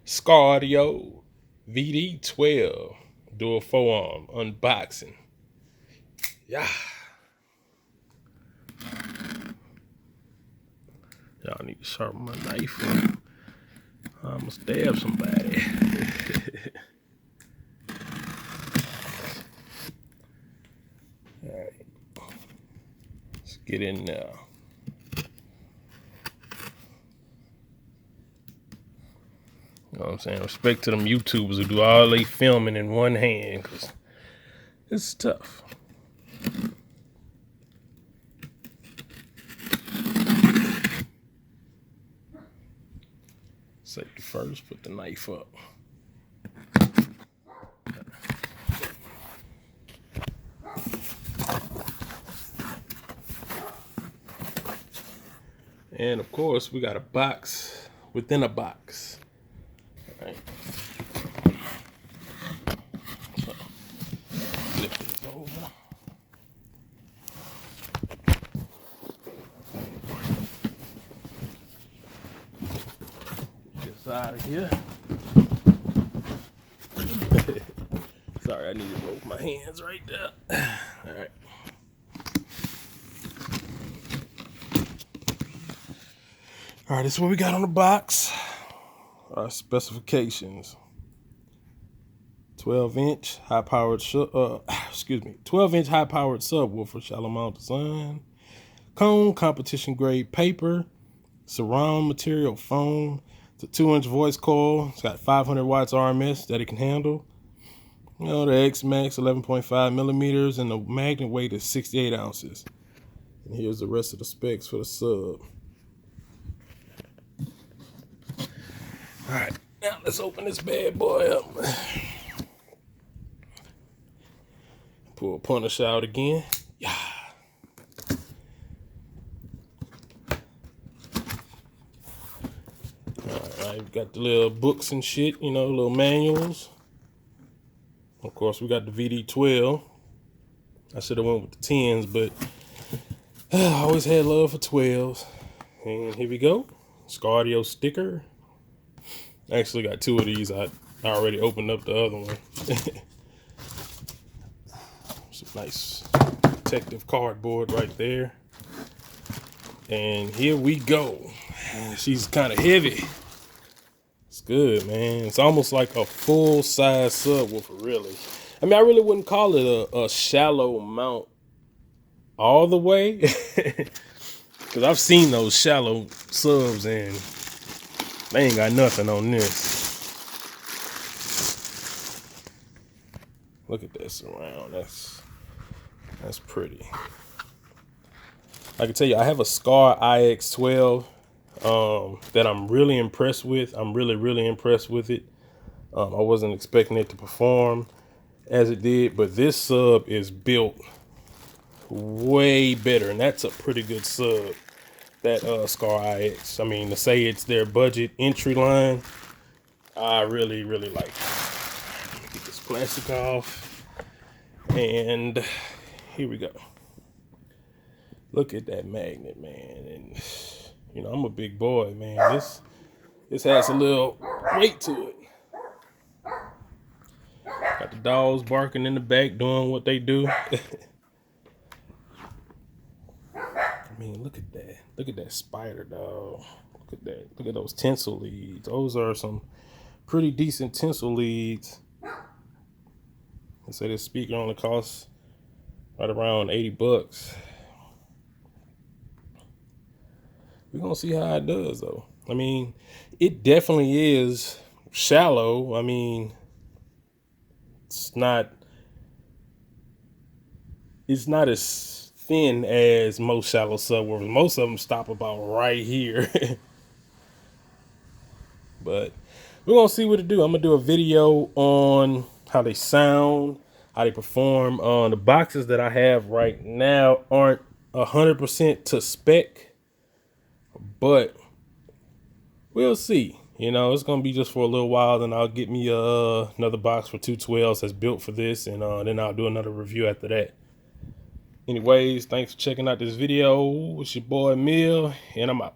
Skar Audio VD-12 dual forearm unboxing. Yeah. Y'all need to sharpen my knife. I'm gonna stab somebody. Alright. Let's get in there. You know what I'm saying? Respect to them YouTubers who do all they filming in one hand, because it's tough. Safety first, put the knife up. And of course, we got a box within a box. All right. So, flip this over. Get this out of here. Sorry, I need to move my hands right there. All right. All right, this is what we got on the box. Our specifications: 12-inch high-powered 12-inch high-powered subwoofer, shallow mount design, cone competition grade paper, surround material foam. It's a 2-inch voice coil. It's got 500 watts RMS that it can handle. You know, the X Max 11.5 millimeters, and the magnet weight is 68 ounces. And here's the rest of the specs for the sub. All right, now let's open this bad boy up. Pull punish out again. Yeah. All right, we got the little books and shit, you know, little manuals. Of course, we got the VD-12. I should have went with the 10s, but I always had love for 12s. And here we go. Skar Audio sticker. I actually got 2 of these. I already opened up the other one. Some nice protective cardboard right there. And here we go. She's kind of heavy. It's good, man. It's almost like a full-size subwoofer, really. I mean, I really wouldn't call it a shallow mount all the way. Because I've seen those shallow subs and they ain't got nothing on this. Look at that surround. That's pretty. I can tell you, I have a Skar IX12 that I'm really impressed with. I'm really impressed with it. I wasn't expecting it to perform as it did, but this sub is built way better, and that's a pretty good sub. That Skar IX. I mean, to say it's their budget entry line, I really like it. Get this plastic off, and here we go. Look at that magnet, man. And you know, I'm a big boy, man. This has a little weight to it. Got the dogs barking in the back, doing what they do. I mean, look at that. Look at that spider, dog. Look at that. Look at those tinsel leads. Those are some pretty decent tinsel leads. They say this speaker only costs right around 80 bucks. We're gonna see how it does, though. I mean, it definitely is shallow. I mean, it's not as thin as most shallow subwoofers. Most of them stop about right here. But we're gonna see what it do. I'm gonna do a video on how they sound, how they perform. The boxes that I have right now aren't 100% to spec, but we'll see. You know, it's gonna be just for a little while, then I'll get me another box for 212s that's built for this, and then I'll do another review after that. Anyways, thanks for checking out this video. It's your boy Mill, and I'm out.